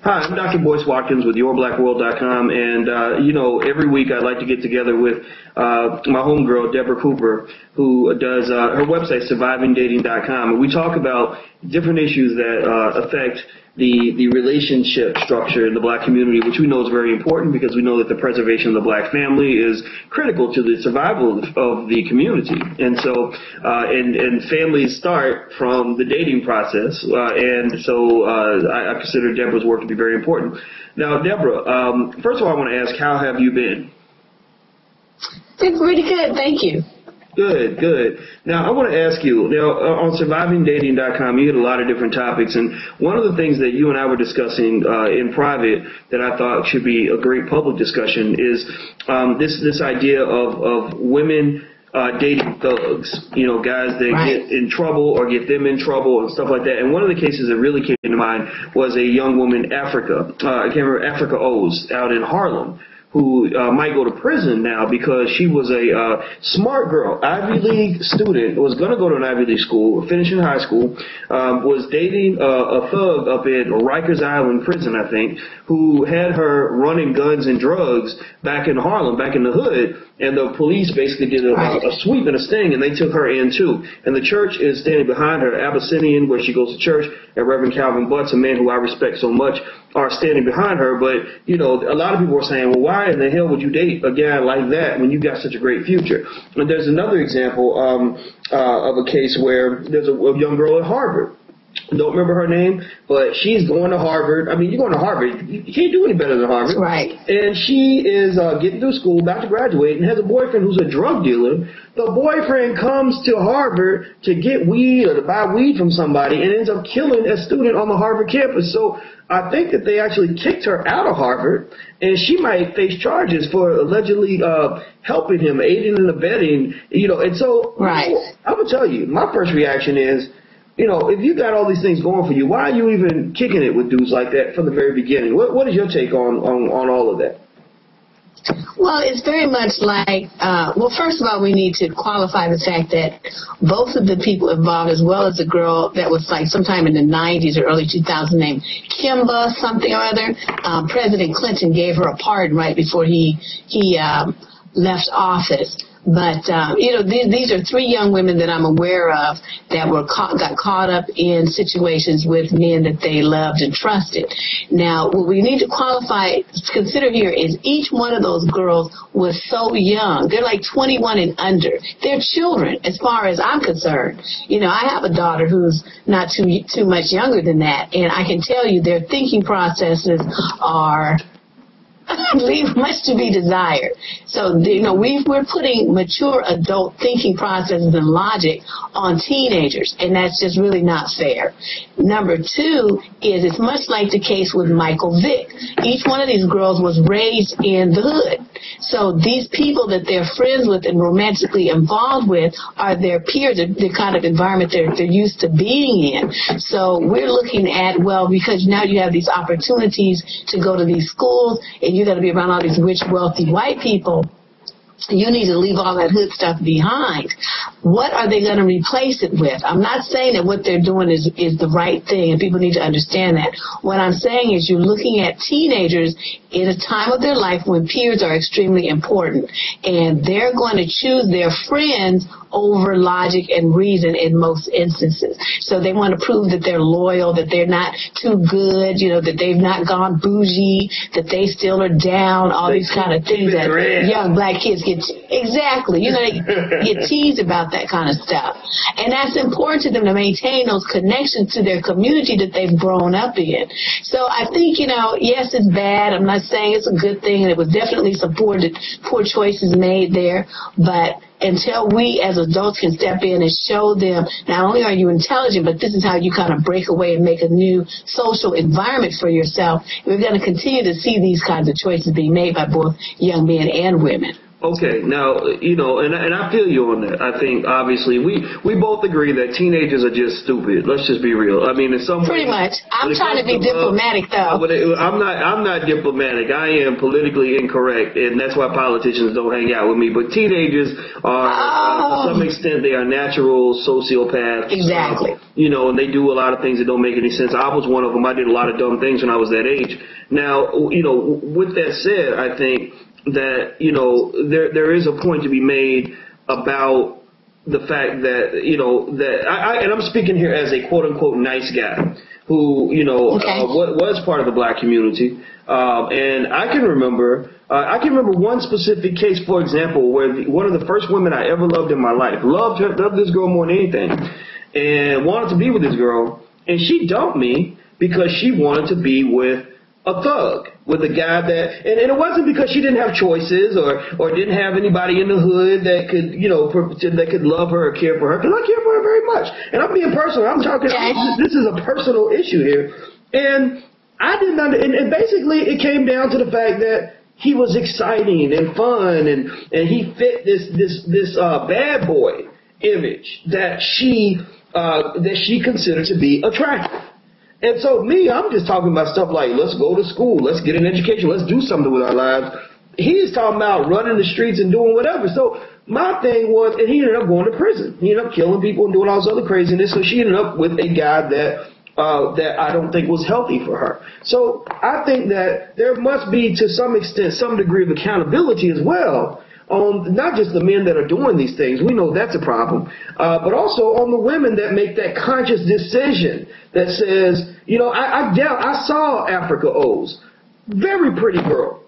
Hi, I'm Dr. Boyce Watkins with YourBlackWorld.com, and you know, every week I like to get together with my homegirl, Deborah Cooper, who does her website, SurvivingDating.com, and we talk about different issues that affect the relationship structure in the black community, which we know is very important because we know that the preservation of the black family is critical to the survival of the community. And so, and families start from the dating process, and so I consider Deborah's work to be very important. Now, Deborah, first of all, I want to ask, how have you been? Been pretty good, thank you. Good, good. Now, I want to ask you, now, on SurvivingDating.com, you hit a lot of different topics, and one of the things that you and I were discussing in private that I thought should be a great public discussion is this idea of women dating thugs, you know, guys that get in trouble or get them in trouble and stuff like that. And one of the cases that really came to mind was a young woman, Africa, I can't remember, Africa O's, out in Harlem, who might go to prison now because she was a smart girl, Ivy League student, was going to go to an Ivy League school, finishing high school, was dating a thug up in Rikers Island prison, I think, who had her running guns and drugs back in Harlem, back in the hood, and the police basically did a sweep and a sting, and they took her in too. And the church is standing behind her, Abyssinian, where she goes to church, and Reverend Calvin Butts, a man who I respect so much, are standing behind her. But, you know, a lot of people are saying, well, why in the hell would you date a guy like that when you got such a great future? And there's another example of a case where there's a young girl at Harvard. Don't remember her name, but she's going to Harvard. I mean, you're going to Harvard. You can't do any better than Harvard. Right. And she is getting through school, about to graduate, and has a boyfriend who's a drug dealer. The boyfriend comes to Harvard to get weed or to buy weed from somebody and ends up killing a student on the Harvard campus. So I think that they actually kicked her out of Harvard, and she might face charges for allegedly helping him, aiding and abetting, you know. And so I'm going to tell you, my first reaction is, you know, if you got all these things going for you, why are you even kicking it with dudes like that from the very beginning? What is your take on all of that? Well, it's very much like, well, first of all, we need to qualify the fact that both of the people involved, as well as the girl that was like sometime in the 90s or early 2000s named Kimba something or other, President Clinton gave her a pardon right before he left office. But, you know, these are three young women that I'm aware of that got caught up in situations with men that they loved and trusted. Now, what we need to consider here is each one of those girls was so young. They're like 21 and under. They're children as far as I'm concerned. You know, I have a daughter who's not too much younger than that, and I can tell you their thinking processes are leave much to be desired. So, you know, we're putting mature adult thinking processes and logic on teenagers, and that's just really not fair. Number two is it's much like the case with Michael Vick. Each one of these girls was raised in the hood. So these people that they're friends with and romantically involved with are their peers, the kind of environment they're used to being in. So we're looking at, well, because now you have these opportunities to go to these schools and you're going to be around all these rich, wealthy white people, you need to leave all that hood stuff behind. What are they going to replace it with? I'm not saying that what they're doing is the right thing, and people need to understand that. What I'm saying is you're looking at teenagers in a time of their life when peers are extremely important, and they're going to choose their friends over logic and reason in most instances. So they want to prove that they're loyal, that they're not too good, you know, that they've not gone bougie, that they still are down, all these kind of things that young black kids get. Exactly. You know, they get teased about that kind of stuff. And that's important to them to maintain those connections to their community that they've grown up in. So I think, you know, yes, it's bad. I'm not saying it's a good thing, and it was definitely some poor choices made there, but until we as adults can step in and show them not only are you intelligent, but this is how you kind of break away and make a new social environment for yourself, we're going to continue to see these kinds of choices being made by both young men and women. Okay, now, and I feel you on that. I think, obviously, we both agree that teenagers are just stupid. Let's just be real. I mean, in some Pretty ways, much. I'm trying to be diplomatic, though. I'm not diplomatic. I am politically incorrect, and that's why politicians don't hang out with me. But teenagers are, to some extent, they are natural sociopaths. Exactly. And they do a lot of things that don't make any sense. I was one of them. I did a lot of dumb things when I was that age. Now, with that said, I think that, there is a point to be made about the fact that, and I'm speaking here as a quote unquote nice guy who, was part of the black community. And I can remember one specific case, for example, where one of the first women I ever loved in my life, loved this girl more than anything, and wanted to be with this girl. And she dumped me because she wanted to be with a thug, with a guy that, and it wasn't because she didn't have choices or didn't have anybody in the hood that could, that could love her or care for her, because I care for her very much. And I'm being personal. I'm talking, this is a personal issue here. And I didn't and basically it came down to the fact that he was exciting and fun and he fit this bad boy image that she considered to be attractive. And so I'm just talking about stuff like, let's go to school, let's get an education, let's do something with our lives. He's talking about running the streets and doing whatever. So my thing was, and he ended up going to prison. He ended up killing people and doing all this other craziness. So she ended up with a guy that I don't think was healthy for her. So I think that there must be, to some extent, some degree of accountability as well on not just the men that are doing these things. We know that's a problem, but also on the women that make that conscious decision that says, I saw Africa O's, very pretty girl.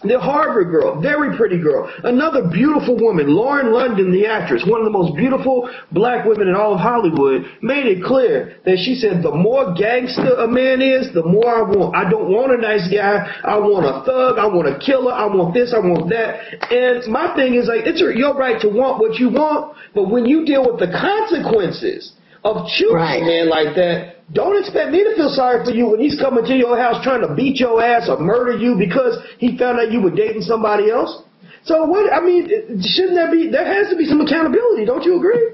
The Harvard girl, very pretty girl. Another beautiful woman, Lauren London, the actress, one of the most beautiful black women in all of Hollywood, made it clear that she said the more gangster a man is, the more I want. I don't want a nice guy. I want a thug. I want a killer. I want this. I want that. And my thing is, like, it's your right to want what you want, but when you deal with the consequences of choosing a man like that, don't expect me to feel sorry for you when he's coming to your house trying to beat your ass or murder you because he found out you were dating somebody else. So shouldn't there has to be some accountability, don't you agree?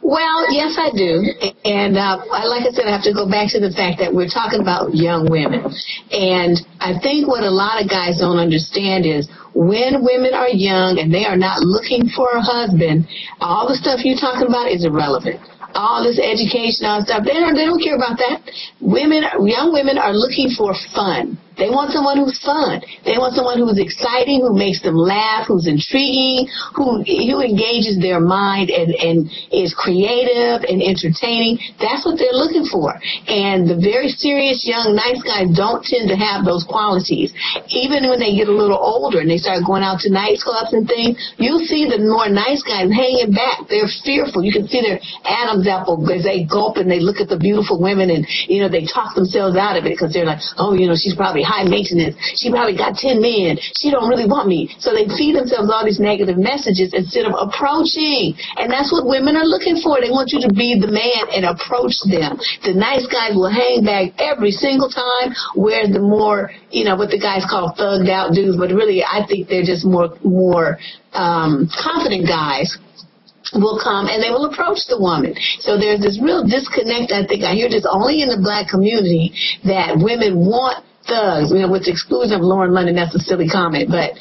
Well, yes, I do. And like I said, I have to go back to the fact that we're talking about young women. And I think what a lot of guys don't understand is when women are young and they are not looking for a husband, all the stuff you're talking about is irrelevant. All this education, all stuff, they don't care about that. Young women are looking for fun. They want someone who's fun. They want someone who's exciting, who makes them laugh, who's intriguing, who engages their mind and is creative and entertaining. That's what they're looking for. And the very serious young nice guys don't tend to have those qualities. Even when they get a little older and they start going out to nightclubs and things, you'll see the more nice guys hanging back. They're fearful. You can see their Adam's apple as they gulp and they look at the beautiful women and, they talk themselves out of it because they're like, oh, she's probably high maintenance. She probably got 10 men. She don't really want me. So they feed themselves all these negative messages instead of approaching. And that's what women are looking for. They want you to be the man and approach them. The nice guys will hang back every single time, where the more, what the guys call thugged out dudes, but really I think they're just more confident guys will come and they will approach the woman. So there's this real disconnect, I think. I hear this only in the black community, that women want thugs, with the exclusion of Lauren London. That's a silly comment, but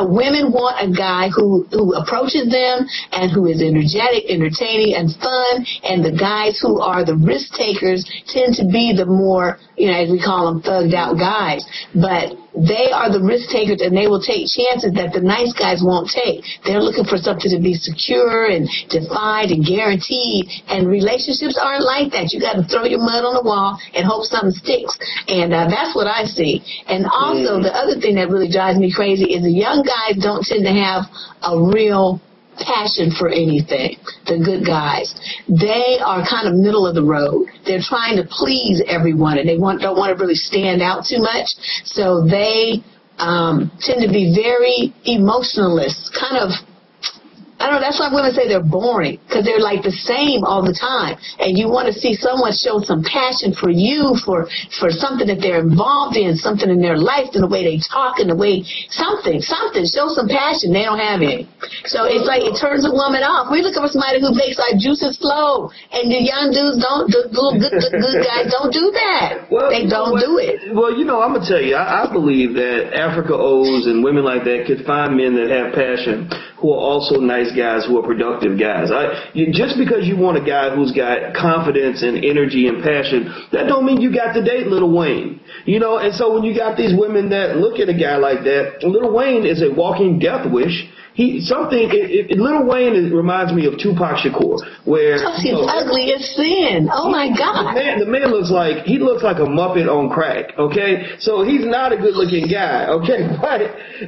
women want a guy who approaches them and who is energetic, entertaining, and fun. And the guys who are the risk takers tend to be the more, as we call them, thugged out guys. But they are the risk takers, and they will take chances that the nice guys won't take. They're looking for something to be secure and defined and guaranteed, and relationships aren't like that. You got to throw your mud on the wall and hope something sticks, and that's what I see. And also, the other thing that really drives me crazy is the young guys don't tend to have a real passion for anything. The good guys, they are kind of middle of the road. They're trying to please everyone, and they don't want to really stand out too much. So they tend to be very emotionalist, kind of I don't know, that's why women say they're boring, because they're like the same all the time. And you want to see someone show some passion for you, for something that they're involved in, something in their life, in the way they talk, in the way, something, show some passion. They don't have any. So it's like, it turns a woman off. We look for somebody who makes our juices flow, and the young dudes don't, the little good guys don't do that. Well, they don't do it. Well, I'm going to tell you, I believe that Africa O's and women like that could find men that have passion, who are also nice guys, who are productive guys. Just because you want a guy who's got confidence and energy and passion, that don't mean you got to date Lil Wayne. And so when you got these women that look at a guy like that, Lil Wayne is a walking death wish. Lil Wayne reminds me of Tupac Shakur, where he's ugly as sin. Oh my God! The man looks like a Muppet on crack. Okay, so he's not a good-looking guy. Okay,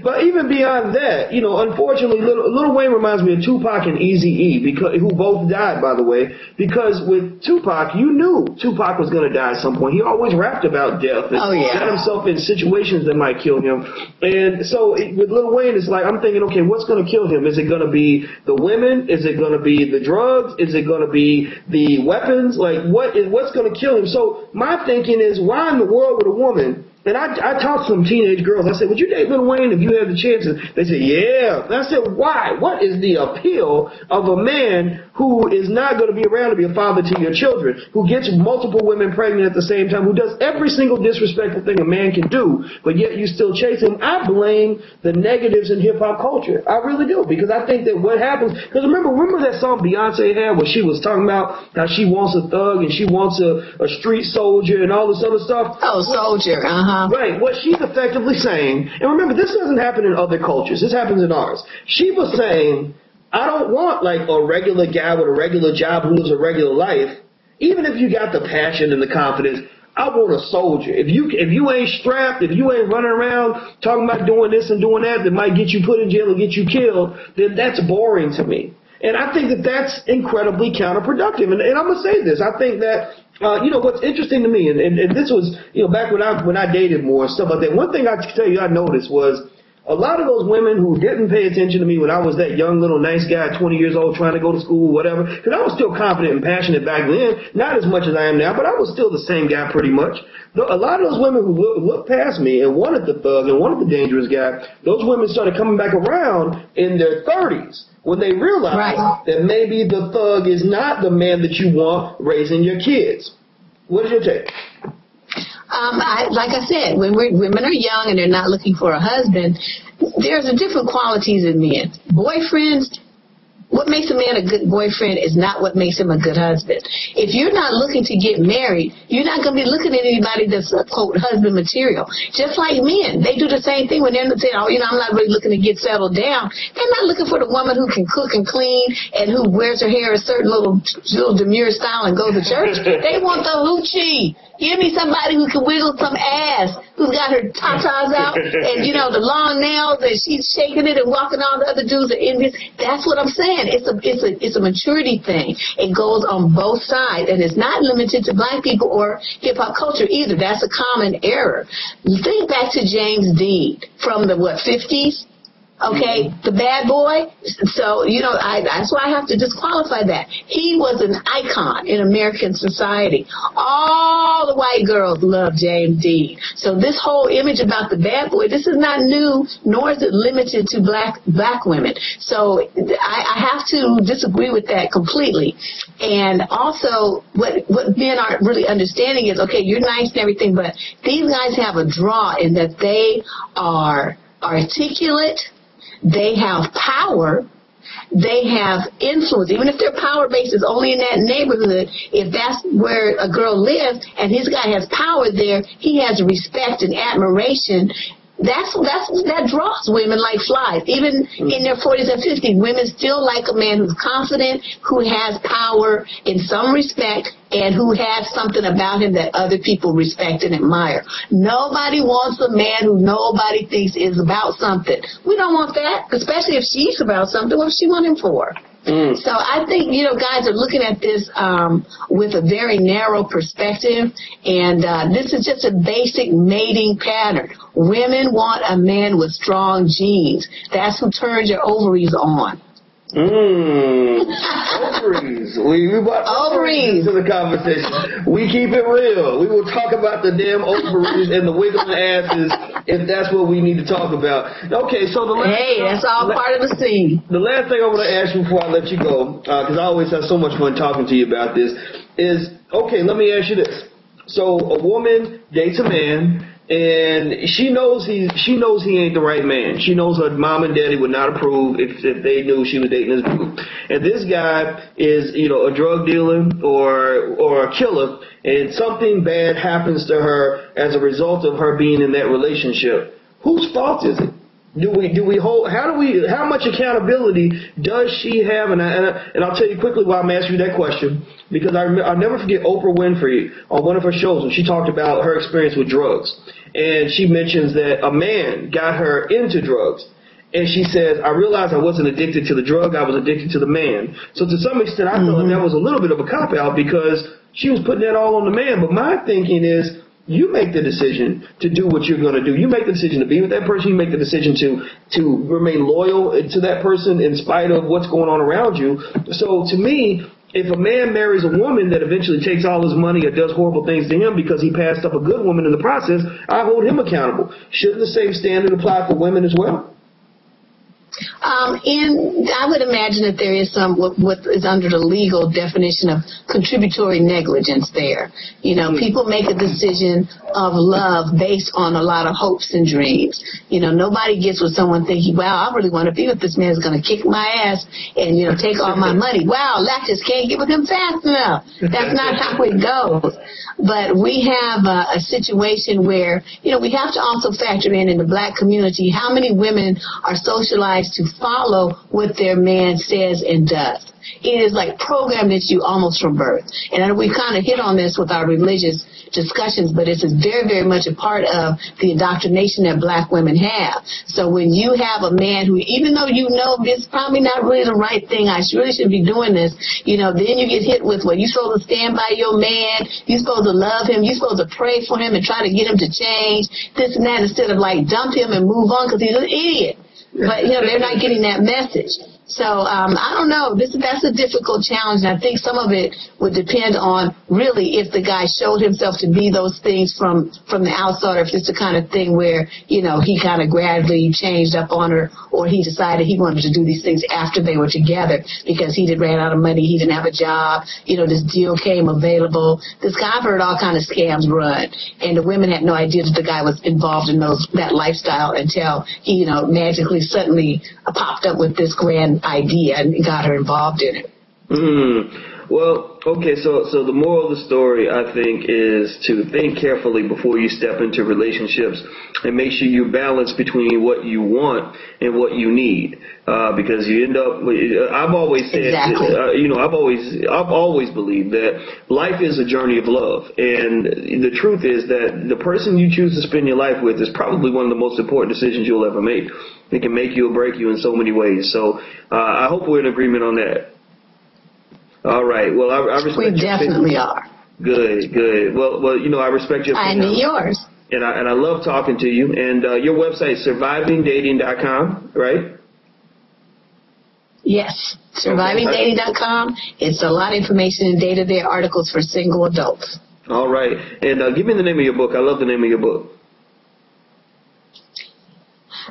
but even beyond that, unfortunately, Lil Wayne reminds me of Tupac and Eazy-E, who both died, by the way. Because with Tupac, you knew Tupac was going to die at some point. He always rapped about death and got himself in situations that might kill him. And so with Lil Wayne, it's like I'm thinking, okay, what's going to kill him? Is it going to be the women? Is it going to be the drugs? Is it going to be the weapons? Like, what's going to kill him? So my thinking is, why in the world would a woman And I talked to some teenage girls. I said, would you date Lil Wayne if you had the chance? They said, yeah. And I said, why? What is the appeal of a man who is not going to be around to be a father to your children, who gets multiple women pregnant at the same time, who does every single disrespectful thing a man can do, but yet you still chase him? I blame the negatives in hip-hop culture. I really do, because I think that what happens, because remember that song Beyonce had where she was talking about how she wants a thug and she wants a street soldier and all this other stuff? Oh, soldier, uh-huh. Right. What she's effectively saying, and remember, this doesn't happen in other cultures. This happens in ours. She was saying, I don't want like a regular guy with a regular job who lives a regular life. Even if you got the passion and the confidence, I want a soldier. If you ain't strapped, if you ain't running around talking about doing this and doing that might get you put in jail or get you killed, then that's boring to me. And I think that that's incredibly counterproductive. And I'm going to say this. I think that, what's interesting to me, and this was, back when I dated more and stuff like that, one thing I can tell you I noticed was a lot of those women who didn't pay attention to me when I was that young little nice guy, 20 years old, trying to go to school, whatever, because I was still confident and passionate back then, not as much as I am now, but I was still the same guy pretty much. A lot of those women who looked past me and wanted the thug and wanted the dangerous guy, those women started coming back around in their 30s. When they realize that maybe the thug is not the man that you want raising your kids. What is your take? Like I said, when women are young and they're not looking for a husband, there's a different qualities in men. Boyfriends, what makes a man a good boyfriend is not what makes him a good husband. If you're not looking to get married, you're not going to be looking at anybody that's, quote, husband material. Just like men, they do the same thing when they're saying, I'm not really looking to get settled down. They're not looking for the woman who can cook and clean and who wears her hair a certain little demure style and goes to church. They want the hoochie. Give me somebody who can wiggle some ass, who's got her tatas out and, the long nails, and she's shaking it and walking all the other dudes are envious. That's what I'm saying. It's a maturity thing. It goes on both sides, and it's not limited to black people or hip-hop culture either. That's a common error. Think back to James Dean from the, 50s? Okay, the bad boy. So, that's why I have to disqualify that. He was an icon in American society. All the white girls love James Dean. So this whole image about the bad boy, this is not new, nor is it limited to black women. So I have to disagree with that completely. And also, what men aren't really understanding is, okay, you're nice and everything, but these guys have a draw in that they are articulate. They have power, they have influence. Even if their power base is only in that neighborhood, if that's where a girl lives and his guy has power there, he has respect and admiration. That draws women like flies. Even in their 40s and 50s, women still like a man who's confident, who has power in some respect, and who has something about him that other people respect and admire. Nobody wants a man who nobody thinks is about something. We don't want that, especially if she's about something. What does she want him for? So I think, guys are looking at this with a very narrow perspective, and this is just a basic mating pattern. Women want a man with strong genes. That's who turns your ovaries on. Ovaries. We brought ovaries to the conversation. We keep it real. We will talk about the damn ovaries and the wiggling asses if that's what we need to talk about. Okay, so that's all part of the scene. The last thing I want to ask you before I let you go, because I always have so much fun talking to you about this, is, okay, let me ask you this. So a woman dates a man, and she knows he ain't the right man. She knows her mom and daddy would not approve if they knew she was dating this dude. And this guy is, a drug dealer or a killer, and something bad happens to her as a result of her being in that relationship. Whose fault is it? How much accountability does she have? And I'll tell you quickly why I'm asking you that question, because I'll never forget Oprah Winfrey on one of her shows when she talked about her experience with drugs. And she mentions that a man got her into drugs. And she says, I realized I wasn't addicted to the drug, I was addicted to the man. So to some extent, I feel like that was a little bit of a cop-out because she was putting that all on the man. But my thinking is, you make the decision to do what you're going to do. You make the decision to be with that person. You make the decision to remain loyal to that person in spite of what's going on around you. So to me, if a man marries a woman that eventually takes all his money or does horrible things to him because he passed up a good woman in the process, I hold him accountable. Shouldn't the same standard apply for women as well? And I would imagine that there is some what is under the legal definition of contributory negligence there. People make a decision of love based on a lot of hopes and dreams. Nobody gets with someone thinking, wow, I really want to be with this man who's going to kick my ass and, take all my money. Wow, I just can't get with him fast enough. That's not how it goes. But we have a situation where, we have to also factor in the black community how many women are socialized to follow what their man says and does. It is like programmed into you almost from birth. And we've kind of hit on this with our religious discussions, but it's very, very much a part of the indoctrination that black women have. So when you have a man who, even though this is probably not really the right thing, I really shouldn't be doing this, then you get hit with, you're supposed to stand by your man, you're supposed to love him, you're supposed to pray for him and try to get him to change, this and that, instead of dump him and move on because he's an idiot. But, they're not getting that message. So I don't know. That's a difficult challenge, and I think some of it would depend on really if the guy showed himself to be those things from the outside, or if it's the kind of thing where he kind of gradually changed up on her, or he decided he wanted to do these things after they were together because he ran out of money, he didn't have a job, this deal came available. This guy, I've heard all kind of scams run, and the women had no idea that the guy was involved in that lifestyle until he magically suddenly popped up with this grand idea and got her involved in it. Well, okay, so the moral of the story, I think, is to think carefully before you step into relationships and make sure you balance between what you want and what you need, because you end up. I've always said, exactly. I've always believed that life is a journey of love, and the truth is that the person you choose to spend your life with is probably one of the most important decisions you'll ever make. It can make you or break you in so many ways. So I hope we're in agreement on that. All right. Well, I respect. We definitely are. Good. Well, I respect your opinion. I need yours. And I love talking to you. And your website is survivingdating.com, right? Yes, survivingdating.com. It's a lot of information and data there, articles for single adults. All right. And give me the name of your book. I love the name of your book.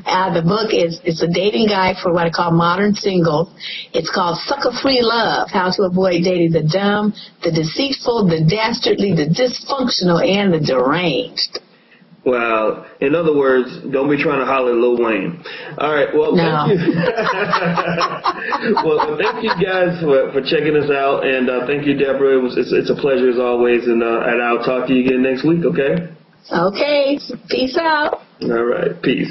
The book it's a dating guide for what I call modern singles. It's called Sucker Free Love, How to Avoid Dating the Dumb, the Deceitful, the Dastardly, the Dysfunctional, and the Deranged. Well, in other words, don't be trying to holler at Lil Wayne. All right, well, no. Thank you. Well, thank you guys for checking us out, and thank you, Deborah. It's a pleasure as always, and I'll talk to you again next week, okay? Okay, peace out. All right, peace.